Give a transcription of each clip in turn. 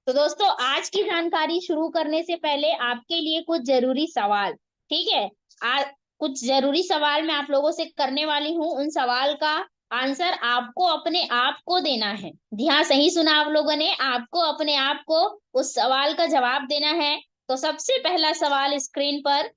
तो दोस्तों आज की जानकारी शुरू करने से पहले आपके लिए कुछ जरूरी सवाल, ठीक है। आ, कुछ जरूरी सवाल मैं आप लोगों से करने वाली हूँ। उन सवाल का आंसर आपको अपने आप को देना है। जी हाँ, सही सुना आप लोगों ने, आपको अपने आप को उस सवाल का जवाब देना है। तो सबसे पहला सवाल स्क्रीन पर,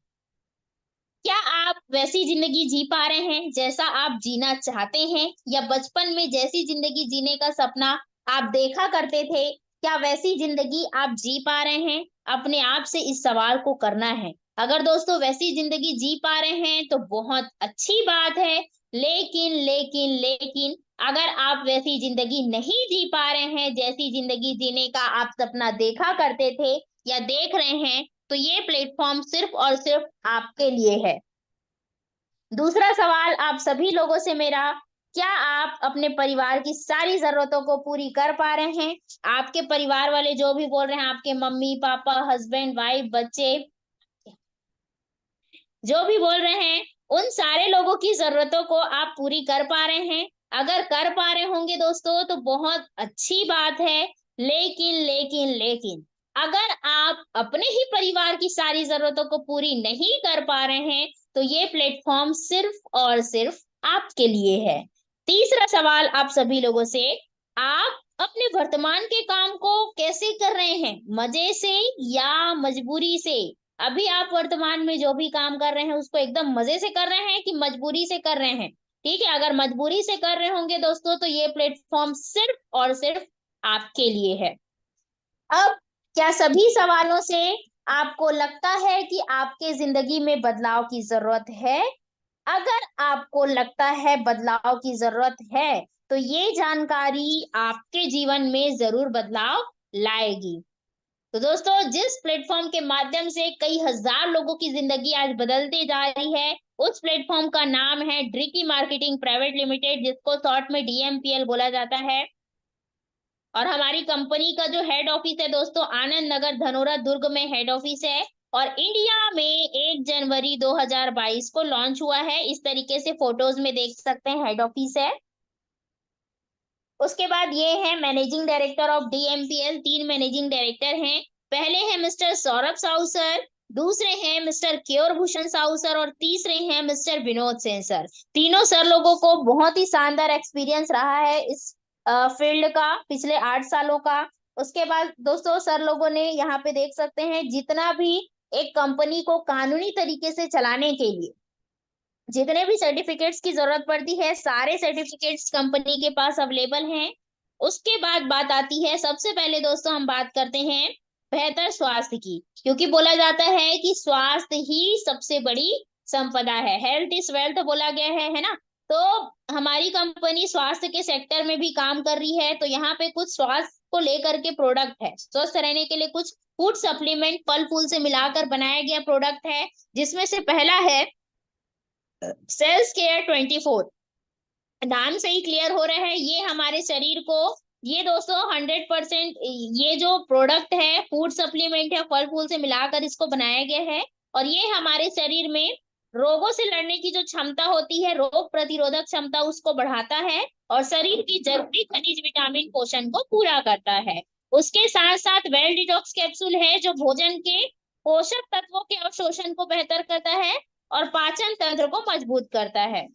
क्या आप वैसी जिंदगी जी पा रहे हैं जैसा आप जीना चाहते हैं, या बचपन में जैसी जिंदगी जीने का सपना आप देखा करते थे, क्या वैसी जिंदगी आप जी पा रहे हैं? अपने आप से इस सवाल को करना है। अगर दोस्तों वैसी जिंदगी जी पा रहे हैं तो बहुत अच्छी बात है। लेकिन लेकिन लेकिन अगर आप वैसी जिंदगी नहीं जी पा रहे हैं जैसी जिंदगी जीने का आप सपना देखा करते थे या देख रहे हैं, तो ये प्लेटफॉर्म सिर्फ और सिर्फ आपके लिए है। दूसरा सवाल आप सभी लोगों से मेरा, क्या आप अपने परिवार की सारी जरूरतों को पूरी कर पा रहे हैं? आपके परिवार वाले जो भी बोल रहे हैं, आपके मम्मी पापा, हस्बैंड वाइफ, बच्चे, जो भी बोल रहे हैं, उन सारे लोगों की जरूरतों को आप पूरी कर पा रहे हैं? अगर कर पा रहे होंगे दोस्तों तो बहुत अच्छी बात है। लेकिन लेकिन लेकिन अगर आप अपने ही परिवार की सारी जरूरतों को पूरी नहीं कर पा रहे हैं तो ये प्लेटफॉर्म सिर्फ और सिर्फ आपके लिए है। तीसरा सवाल आप सभी लोगों से, आप अपने वर्तमान के काम को कैसे कर रहे हैं? मजे से या मजबूरी से? अभी आप वर्तमान में जो भी काम कर रहे हैं उसको एकदम मजे से कर रहे हैं कि मजबूरी से कर रहे हैं? ठीक है, अगर मजबूरी से कर रहे होंगे दोस्तों तो ये प्लेटफॉर्म सिर्फ और सिर्फ आपके लिए है। अब क्या सभी सवालों से आपको लगता है कि आपके जिंदगी में बदलाव की जरूरत है? अगर आपको लगता है बदलाव की जरूरत है तो ये जानकारी आपके जीवन में जरूर बदलाव लाएगी। तो दोस्तों जिस प्लेटफॉर्म के माध्यम से कई हजार लोगों की जिंदगी आज बदलती जा रही है, उस प्लेटफॉर्म का नाम है ड्रिकी मार्केटिंग प्राइवेट लिमिटेड, जिसको शॉर्ट में डीएमपीएल बोला जाता है। और हमारी कंपनी का जो हेड ऑफिस है दोस्तों, आनंद नगर धनोरा दुर्ग में हेड ऑफिस है। और इंडिया में 1 जनवरी 2022 को लॉन्च हुआ है। इस तरीके से फोटोज में देख सकते हैं हेड ऑफिस है। उसके बाद ये है managing director of DMPL. 3 managing director हैं। पहले हैं मिस्टर सौरभ साहू सर, दूसरे हैं मिस्टर केयोर भूषण साहू सर, और तीसरे हैं मिस्टर विनोद सेन सर। तीनों सर लोगों को बहुत ही शानदार एक्सपीरियंस रहा है इस फील्ड का पिछले 8 सालों का। उसके बाद दोस्तों सर लोगों ने यहाँ पे देख सकते हैं जितना भी एक कंपनी को कानूनी तरीके से चलाने के लिए जितने भी सर्टिफिकेट्स की जरूरत पड़ती है, सारे सर्टिफिकेट्स कंपनी के पास अवेलेबल हैं। उसके बाद बात आती है, सबसे पहले दोस्तों हम बात करते हैं बेहतर स्वास्थ्य की, क्योंकि बोला जाता है कि स्वास्थ्य ही सबसे बड़ी संपदा है। हेल्थ इज वेल्थ बोला गया है ना। तो हमारी कंपनी स्वास्थ्य के सेक्टर में भी काम कर रही है। तो यहाँ पे कुछ स्वास्थ्य को लेकर के प्रोडक्ट है, स्वस्थ रहने के लिए कुछ फूड सप्लीमेंट फल फूल से मिलाकर बनाया गया प्रोडक्ट है, जिसमें से पहला है सेल्स केयर 24। नाम से ही क्लियर हो रहा है, ये हमारे शरीर को, ये दोस्तों 100% ये जो प्रोडक्ट है फूड सप्लीमेंट है, फल फूल से मिलाकर इसको बनाया गया है। और ये हमारे शरीर में रोगों से लड़ने की जो क्षमता होती है, रोग प्रतिरोधक क्षमता, उसको बढ़ाता है और शरीर की जरूरी खनिज विटामिन पोषण को पूरा करता है। उसके साथ साथ वेल डिटॉक्स कैप्सूल है, जो भोजन के पोषक तत्वों के अवशोषण को बेहतर करता है और पाचन तंत्र को मजबूत करता है।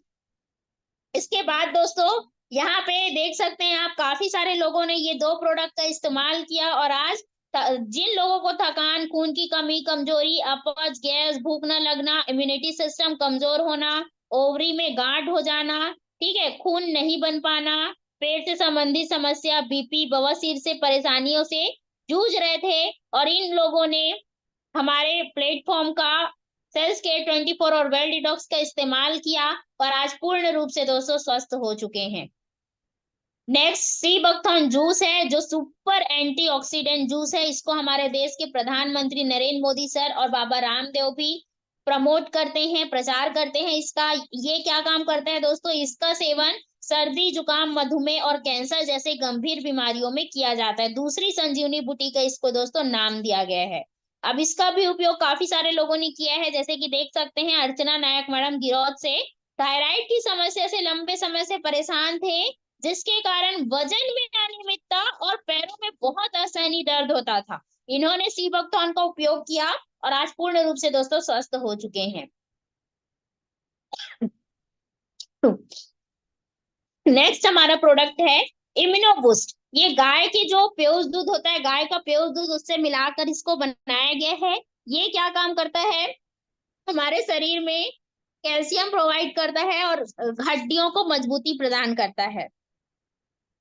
इसके बाद दोस्तों यहाँ पे देख सकते हैं आप, काफी सारे लोगों ने ये दो प्रोडक्ट का इस्तेमाल किया और आज जिन लोगों को थकान, खून की कमी, कमजोरी, अपच, गैस, भूख न लगना, इम्यूनिटी सिस्टम कमजोर होना, ओवरी में गांठ हो जाना, ठीक है, खून नहीं बन पाना, पेट से संबंधित समस्या, बीपी, बवासीर से परेशानियों से जूझ रहे थे, और इन लोगों ने हमारे प्लेटफॉर्म का सेल्स के 24 और वेल डिटॉक्स का इस्तेमाल किया और आज पूर्ण रूप से दोस्तों स्वस्थ हो चुके हैं। नेक्स्ट सी बकथॉर्न जूस है, जो सुपर एंटीऑक्सीडेंट जूस है। इसको हमारे देश के प्रधानमंत्री नरेंद्र मोदी सर और बाबा रामदेव भी प्रमोट करते हैं, प्रचार करते हैं इसका। ये क्या काम करता है दोस्तों, इसका सेवन सर्दी, जुकाम, मधुमेह और कैंसर जैसे गंभीर बीमारियों में किया जाता है। दूसरी संजीवनी बूटी का इसको दोस्तों नाम दिया गया है। अब इसका भी उपयोग काफी सारे लोगों ने किया है, जैसे कि देख सकते हैं अर्चना नायक मैडम गिरौद से थायराइड की समस्या से लंबे समय से परेशान थे। जिसके कारण वजन में अनियमितता और पैरों में बहुत असहनीय दर्द होता था। इन्होंने सीबकथॉर्न का उपयोग किया और आज पूर्ण रूप से दोस्तों स्वस्थ हो चुके हैं। नेक्स्ट हमारा प्रोडक्ट है इम्यूनोबूस्ट। ये गाय के जो प्योज दूध होता है, गाय का प्योज दूध, उससे मिलाकर इसको बनाया गया है। ये क्या काम करता है, हमारे शरीर में कैल्शियम प्रोवाइड करता है और हड्डियों को मजबूती प्रदान करता है।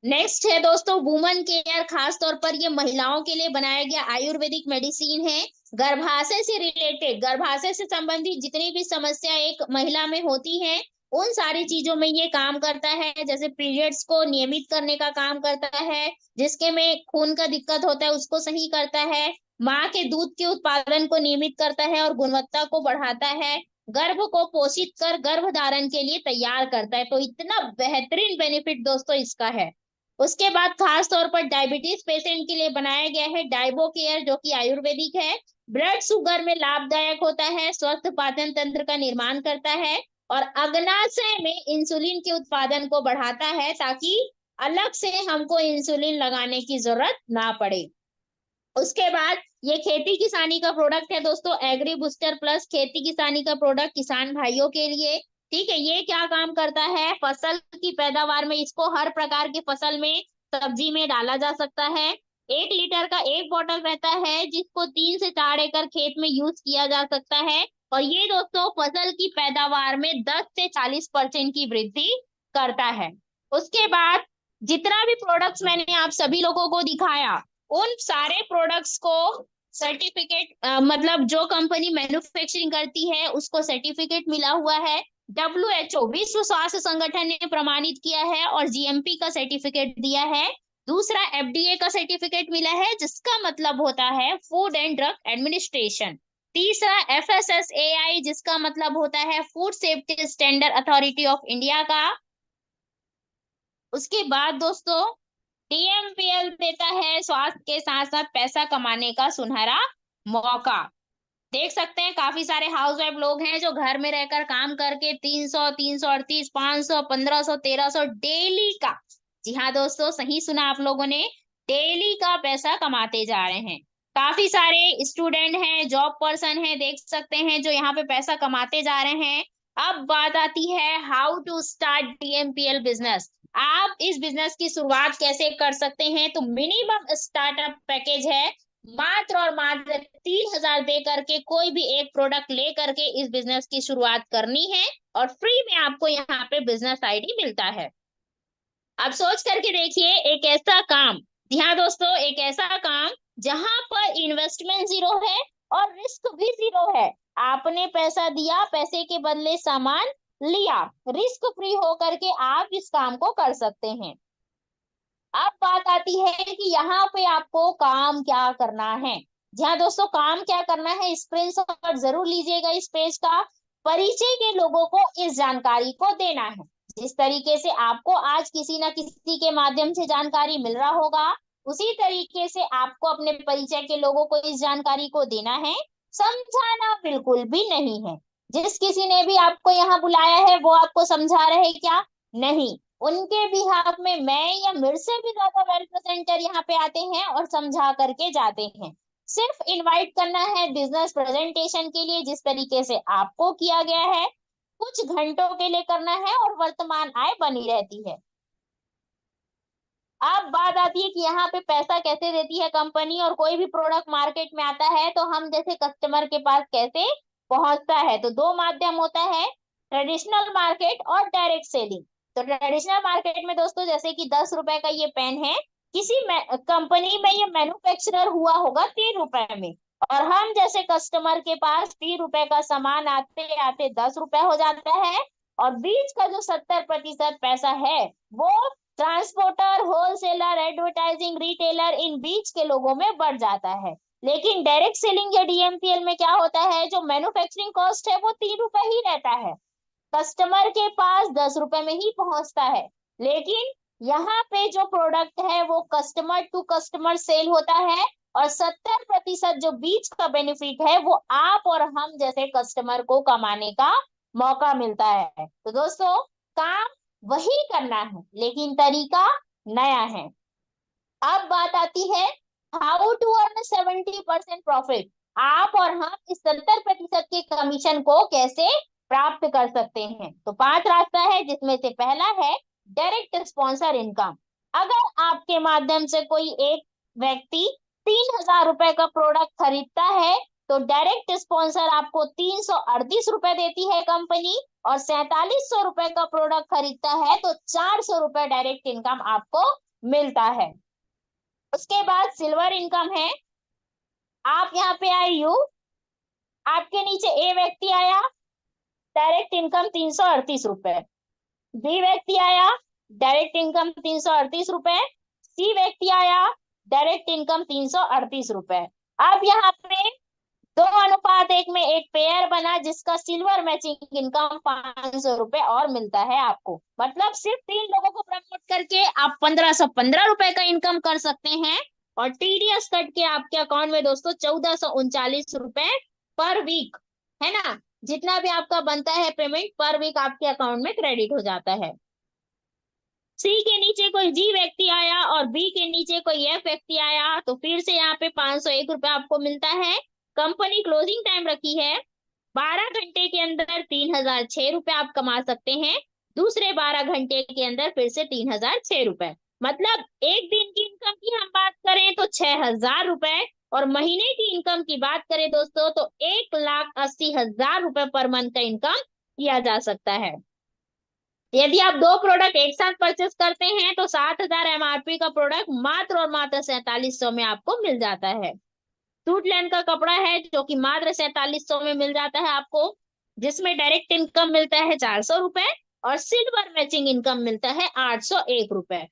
नेक्स्ट है दोस्तों वुमन केयर, खास तौर पर ये महिलाओं के लिए बनाया गया आयुर्वेदिक मेडिसिन है। गर्भाशय से रिलेटेड, गर्भाशय से संबंधित जितनी भी समस्या एक महिला में होती है, उन सारी चीजों में ये काम करता है। जैसे पीरियड्स को नियमित करने का काम करता है, जिसके में खून का दिक्कत होता है उसको सही करता है, माँ के दूध के उत्पादन को नियमित करता है और गुणवत्ता को बढ़ाता है, गर्भ को पोषित कर गर्भ धारण के लिए तैयार करता है। तो इतना बेहतरीन बेनिफिट दोस्तों इसका है। उसके बाद खास तौर पर डायबिटीज पेशेंट के लिए बनाया गया है डाइबो केयर, जो कि आयुर्वेदिक है। ब्लड शुगर में लाभदायक होता है, स्वस्थ पाचन तंत्र का निर्माण करता है और अग्नाशय में इंसुलिन के उत्पादन को बढ़ाता है, ताकि अलग से हमको इंसुलिन लगाने की जरूरत ना पड़े। उसके बाद ये खेती किसानी का प्रोडक्ट है दोस्तों, एग्री बूस्टर प्लस, खेती किसानी का प्रोडक्ट किसान भाइयों के लिए। ठीक है, ये क्या काम करता है, फसल की पैदावार में, इसको हर प्रकार की फसल में, सब्जी में डाला जा सकता है। 1 लीटर का एक बॉटल रहता है, जिसको 3 से 4 एकड़ खेत में यूज किया जा सकता है। और ये दोस्तों फसल की पैदावार में 10 से 40% की वृद्धि करता है। उसके बाद जितना भी प्रोडक्ट्स मैंने आप सभी लोगों को दिखाया, उन सारे प्रोडक्ट्स को सर्टिफिकेट, मतलब जो कंपनी मैन्युफैक्चरिंग करती है उसको सर्टिफिकेट मिला हुआ है। WHO विश्व स्वास्थ्य संगठन ने प्रमाणित किया है और GMP का सर्टिफिकेट दिया है। दूसरा FDA का सर्टिफिकेट मिला है, जिसका मतलब होता है फूड एंड ड्रग एडमिनिस्ट्रेशन। तीसरा FSSAI, जिसका मतलब होता है food safety standard authority of India का। उसके बाद दोस्तों DMPL देता है स्वास्थ्य के साथ साथ पैसा कमाने का सुनहरा मौका। देख सकते हैं काफी सारे हाउस वाइफ लोग हैं जो घर में रहकर काम करके 300, 338, 500, 1500, 1300 डेली का, जी हाँ दोस्तों सही सुना आप लोगों ने, डेली का पैसा कमाते जा रहे हैं। काफी सारे स्टूडेंट हैं, जॉब पर्सन हैं, देख सकते हैं, जो यहाँ पे पैसा कमाते जा रहे हैं। अब बात आती है how to start DMPL business. आप इस बिजनेस की शुरुआत कैसे कर सकते हैं, तो मिनिमम स्टार्टअप पैकेज है, मात्र और मात्र 3,000 दे करके कोई भी एक प्रोडक्ट ले करके इस बिजनेस की शुरुआत करनी है और फ्री में आपको यहाँ पे बिजनेस आईडी मिलता है। अब सोच करके देखिए, एक ऐसा काम, जी हाँ दोस्तों, एक ऐसा काम जहां पर इन्वेस्टमेंट जीरो है और रिस्क भी जीरो है। आपने पैसा दिया, पैसे के बदले सामान लिया, रिस्क फ्री होकर के आप इस काम को कर सकते हैं। अब बात आती है कि यहाँ पे आपको काम क्या करना है। जहाँ दोस्तों काम क्या करना है, स्क्रीनशॉट जरूर लीजिएगा इस पेज का। परिचय के लोगों को इस जानकारी को देना है। जिस तरीके से आपको आज किसी ना किसी के माध्यम से जानकारी मिल रहा होगा, उसी तरीके से आपको अपने परिचय के लोगों को इस जानकारी को देना है। समझाना बिल्कुल भी नहीं है। जिस किसी ने भी आपको यहाँ बुलाया है वो आपको समझा रहे क्या, नहीं, उनके बिहाफ में मैं या मेरे से भी ज्यादा वेल प्रेजेंटर यहाँ पे आते हैं और समझा करके जाते हैं। सिर्फ इनवाइट करना है बिजनेस प्रेजेंटेशन के लिए, जिस तरीके से आपको किया गया है, कुछ घंटों के लिए करना है और वर्तमान आय बनी रहती है। अब बात आती है कि यहाँ पे पैसा कैसे देती है कंपनी, और कोई भी प्रोडक्ट मार्केट में आता है तो हम जैसे कस्टमर के पास कैसे पहुंचता है, तो दो माध्यम होता है, ट्रेडिशनल मार्केट और डायरेक्ट सेलिंग। तो ट्रेडिशनल मार्केट में दोस्तों जैसे कि 10 रुपए का ये पेन है, किसी कंपनी में ये मैन्युफैक्चरर हुआ होगा 3 रुपए में, और हम जैसे कस्टमर के पास 3 रुपए का सामान आते आते 10 रुपए हो जाता है, और बीच का जो 70% पैसा है वो ट्रांसपोर्टर, होलसेलर, एडवर्टाइजिंग, रिटेलर, इन बीच के लोगों में बढ़ जाता है। लेकिन डायरेक्ट सेलिंग या DMPL में क्या होता है, जो मैन्युफैक्चरिंग कॉस्ट है वो 3 रुपए ही रहता है, कस्टमर के पास 10 रुपए में ही पहुंचता है। लेकिन यहाँ पे जो प्रोडक्ट है वो कस्टमर टू कस्टमर सेल होता है, और 70% जो बीच का बेनिफिट है वो आप और हम जैसे कस्टमर को कमाने का मौका मिलता है। तो दोस्तों काम वही करना है, लेकिन तरीका नया है। अब बात आती है हाउ टू अर्न 70% प्रॉफिट। आप और हम इस 70% के कमीशन को कैसे प्राप्त कर सकते हैं। तो 5 रास्ता है, जिसमें से पहला है डायरेक्ट स्पॉन्सर इनकम। अगर आपके माध्यम से कोई एक व्यक्ति 3,000 रुपए का प्रोडक्ट खरीदता है, तो डायरेक्ट स्पॉन्सर आपको 338 रुपए देती है कंपनी, और 4700 रुपए का प्रोडक्ट खरीदता है तो 400 रुपए डायरेक्ट इनकम आपको मिलता है। उसके बाद सिल्वर इनकम है। आप यहाँ पे आए यू, आपके नीचे ए व्यक्ति आया, डायरेक्ट इनकम 338 रुपए। बी व्यक्ति आया, डायरेक्ट इनकम 338 रुपए। सी व्यक्ति आया, डायरेक्ट इनकम 338 रुपए। अब यहाँ पे 2:1 में एक पेयर बना, जिसका सिल्वर मैचिंग इनकम 500 रुपए और मिलता है आपको। मतलब सिर्फ 3 लोगों को प्रमोट करके आप 1515 रुपए का इनकम कर सकते हैं। और टीडीएस कट के आपके अकाउंट में दोस्तों 1439 रुपए पर वीक, है ना। जितना भी आपका बनता है पेमेंट पर वीक आपके अकाउंट में क्रेडिट हो जाता है। सी के नीचे कोई जी व्यक्ति आया और बी के नीचे कोई एफ व्यक्ति आया, तो फिर से यहाँ पे 501 रुपए आपको मिलता है। कंपनी क्लोजिंग टाइम रखी है 12 घंटे के अंदर 3,006 रुपए आप कमा सकते हैं। दूसरे 12 घंटे के अंदर फिर से 3,006 रुपए। मतलब एक दिन की इनकम की हम बात करें तो 6,000 रुपए, और महीने की इनकम की बात करें दोस्तों तो 1,80,000 रुपए पर मंथ का इनकम किया जा सकता है। यदि आप 2 प्रोडक्ट एक साथ परचेस करते हैं तो 7,000 एमआरपी का प्रोडक्ट मात्र और मात्र 4700 में आपको मिल जाता है। सूट लैंड का कपड़ा है जो कि मात्र 4700 में मिल जाता है आपको, जिसमें डायरेक्ट इनकम मिलता है 400 रुपए और सिल्वर मैचिंग इनकम मिलता है 801 रुपए।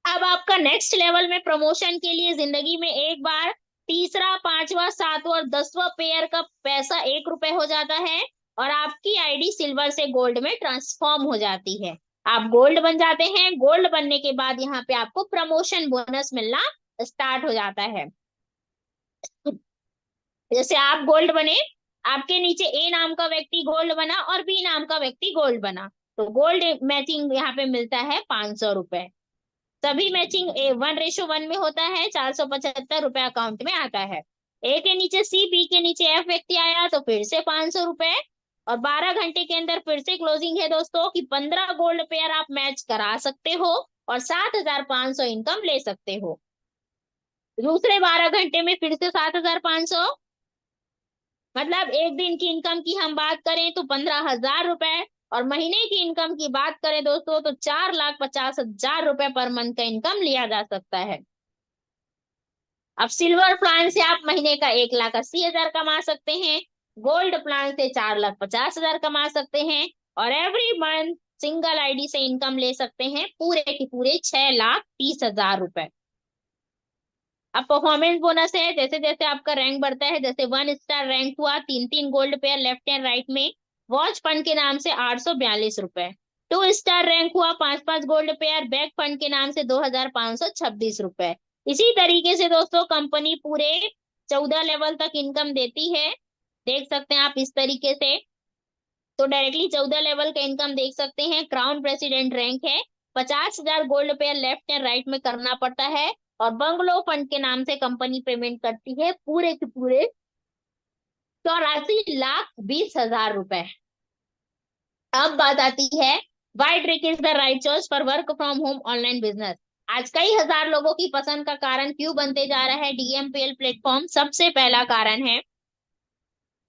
अब आपका नेक्स्ट लेवल में प्रमोशन के लिए जिंदगी में एक बार तीसरा, पांचवा, सातवां और 10वां पेयर का पैसा 1 रुपए हो जाता है, और आपकी आईडी सिल्वर से गोल्ड में ट्रांसफॉर्म हो जाती है। आप गोल्ड बन जाते हैं। गोल्ड बनने के बाद यहाँ पे आपको प्रमोशन बोनस मिलना स्टार्ट हो जाता है। जैसे आप गोल्ड बने, आपके नीचे ए नाम का व्यक्ति गोल्ड बना और बी नाम का व्यक्ति गोल्ड बना, तो गोल्ड मैचिंग यहाँ पे मिलता है 500 रुपए। सभी मैचिंग 1:1 में होता है, 475 रुपए अकाउंट में आता है। ए के नीचे सी, बी के नीचे एफ व्यक्ति आया तो फिर से 500 रुपए, और 12 घंटे के अंदर फिर से क्लोजिंग है दोस्तों कि 15 गोल्ड पेयर आप मैच करा सकते हो और 7,500 इनकम ले सकते हो। दूसरे 12 घंटे में फिर से 7,500। मतलब एक दिन की इनकम की हम बात करें तो 15,000 रुपए, और महीने की इनकम की बात करें दोस्तों तो 4,50,000 रुपए पर मंथ का इनकम लिया जा सकता है। अब सिल्वर प्लान से आप महीने का 1,80,000 कमा सकते हैं। गोल्ड प्लान से 4,50,000 कमा सकते हैं, और एवरी मंथ सिंगल आईडी से इनकम ले सकते हैं पूरे के पूरे 6,30,000 रुपए। अब परफॉर्मेंस बोनस है, जैसे जैसे आपका रैंक बढ़ता है, जैसे 1 स्टार रैंक हुआ 3 3 gold pair left and right में वॉच फंड के नाम से 842 रुपए। 2 स्टार रैंक हुआ 5 5 गोल्ड पेयर बैक फंड के नाम से 2,526 रुपए। इसी तरीके से दोस्तों कंपनी पूरे 14 लेवल तक इनकम देती है। देख सकते हैं आप इस तरीके से, तो डायरेक्टली 14 लेवल का इनकम देख सकते हैं। क्राउन प्रेसिडेंट रैंक है, 50,000 gold pair left and right में करना पड़ता है, और बंगलो फंड के नाम से कंपनी पेमेंट करती है पूरे के पूरे 84,20,000 रुपए। अब बात आती है why trick is the right choice for work from home online business. आज कई हजार लोगों की पसंद का कारण क्यों बनते जा रहा है डीएमपीएल प्लेटफॉर्म। सबसे पहला कारण है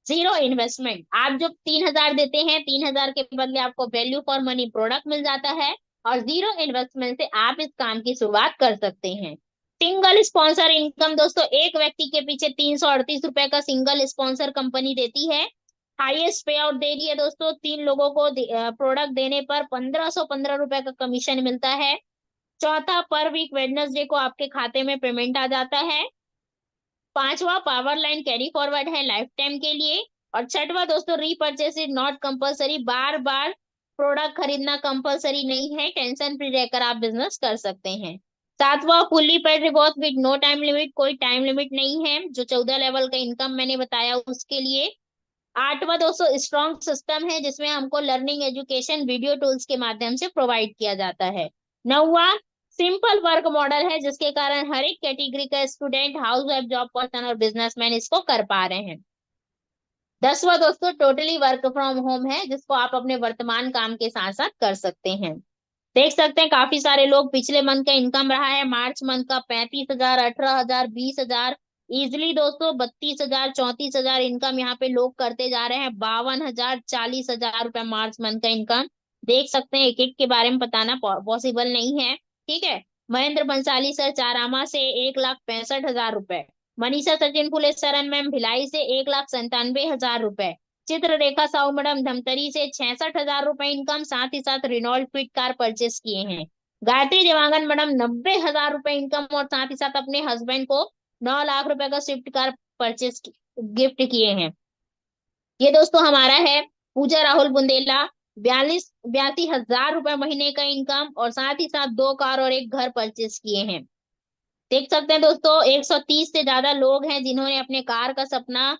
जीरो इन्वेस्टमेंट। आप जो 3,000 देते हैं, 3,000 के बदले आपको वैल्यू फॉर मनी प्रोडक्ट मिल जाता है, और जीरो इन्वेस्टमेंट से आप इस काम की शुरुआत कर सकते हैं। सिंगल स्पॉन्सर इनकम दोस्तों, एक व्यक्ति के पीछे 338 रुपए का सिंगल स्पॉन्सर कंपनी देती है। हाईएस्ट पे आउट दे रही है दोस्तों, 3 लोगों को प्रोडक्ट देने पर 1,515 रुपए का कमीशन मिलता है। चौथा, पर वीक वेडनेसडे को आपके खाते में पेमेंट आ जाता है। पांचवा, पावर लाइन कैरी फॉरवर्ड है लाइफ टाइम के लिए। और छठवा दोस्तों, repurchase is not compulsory. Bar bar product खरीदना कंपलसरी नहीं है, टेंशन फ्री रहकर आप बिजनेस कर सकते हैं। सातवां, fully paid reward with no time limit. कोई टाइम लिमिट नहीं है, जो 14 लेवल का इनकम मैंने बताया उसके लिए। 8वां दोस्तों स्ट्रॉन्ग सिस्टम है, जिसमें हमको लर्निंग एजुकेशन वीडियो टूल्स के माध्यम से प्रोवाइड किया जाता है। 9वां सिंपल वर्क मॉडल है, जिसके कारण हर एक कैटेगरी का student, house wife, job person और बिजनेसमैन इसको कर पा रहे हैं। 10वां दोस्तों टोटली वर्क फ्रॉम होम है, जिसको आप अपने वर्तमान काम के साथ साथ कर सकते हैं। देख सकते हैं काफी सारे लोग, पिछले मंथ का इनकम रहा है मार्च मंथ का 35,000, 18,000, 20,000, इजिली दोस्तों 32,000, 34,000 इनकम यहाँ पे लोग करते जा रहे हैं। 52,000, 40,000 रुपए मार्च मंथ का इनकम। देख सकते हैं, एक एक के बारे में बताना पॉसिबल नहीं है, ठीक है। महेंद्र बंसाली सर चारामा से 1,65,000 रुपए। मनीषा सचिन फुले सरन मैम भिलाई से 1,97,000 रुपए। चित्ररेखा साहू मैडम धमतरी से 66,000 रुपए इनकम, साथ ही साथ रिनॉल्ट क्विक कार परचेस किए हैं। गायत्री देवांगन मैडम 90,000 रुपए इनकम और साथ ही साथ अपने हस्बैंड को 9 लाख रुपए का स्विफ्ट कार परचेस गिफ्ट किए हैं। ये दोस्तों हमारा है पूजा राहुल बुंदेला, 82 हजार रुपए महीने का इनकम और साथ ही साथ 2 कार और एक घर परचेस किए हैं। देख सकते हैं दोस्तों 130 से ज्यादा लोग हैं जिन्होंने अपने कार का सपना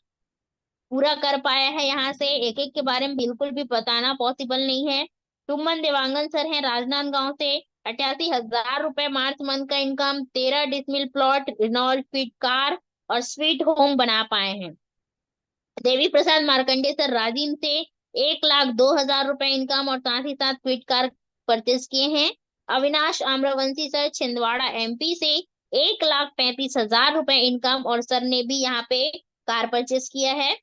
पूरा कर पाया है। यहाँ से एक एक के बारे में बिल्कुल भी बताना पॉसिबल नहीं है। सुमन देवांगन सर हैं राजनांदगांव से, 88,000 रुपए मार्च मंथ का income, 13 decimal plot, Renault quick car और स्वीट होम बना पाए हैं। देवी प्रसाद मार्कंडे सर राजीव से 1,02,000 रुपए इनकम और साथ ही साथ क्विट कार परचेस किए हैं। अविनाश आम्रवंशी सर छिंदवाड़ा एमपी से 1,35,000 रुपए इनकम और सर ने भी यहाँ पे कार परचेस किया है।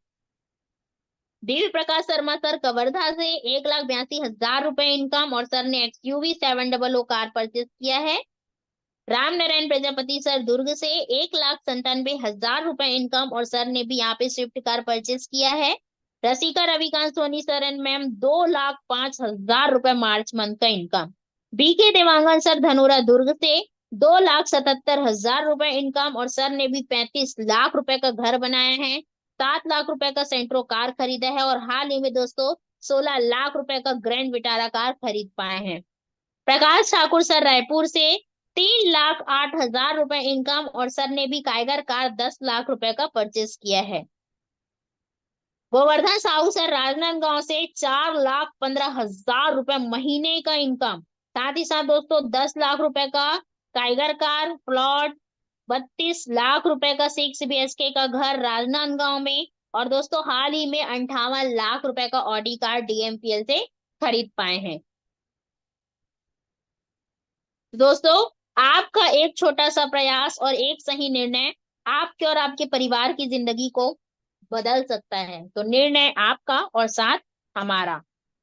दिव्य प्रकाश शर्मा सर कवर्धा से 1,82,000 रुपए इनकम और सर ने XUV 700 कार परचेस किया है। राम नारायण प्रजापति सर दुर्ग से 1,97,000 रुपए इनकम और सर ने भी यहाँ पे स्विफ्ट कार परचेस किया है। Rasika Ravikant Soni sir and ma'am 2,05,000 रुपए मार्च मंथ का income. BK Dewangan sir Dhanora Durg से 2,77,000 रुपए इनकम और सर ने भी 35 लाख रुपए का घर बनाया है। 7 लाख रुपए का सेंट्रो कार खरीदा है और हाल ही में दोस्तों 16 लाख रुपए का ग्रैंड विटारा कार खरीद पाए हैं। प्रकाश ठाकुर सर रायपुर से 3,08,000 रुपए इनकम और सर ने भी काइगर कार 10 लाख रुपए का परचेस किया है। गोवर्धन साहू सर राजनांदगांव से 4,15,000 रुपए महीने का इनकम, साथ ही साथ दोस्तों 10 लाख रुपए का टाइगर कार प्लॉट, 32 लाख रुपए का 6 BHK का घर राजनांदगांव में और दोस्तों हाल ही में 58 लाख रुपए का ऑडी कार DMPL से खरीद पाए हैं। दोस्तों आपका एक छोटा सा प्रयास और एक सही निर्णय आपके और आपके परिवार की जिंदगी को बदल सकता है। तो निर्णय आपका और साथ हमारा।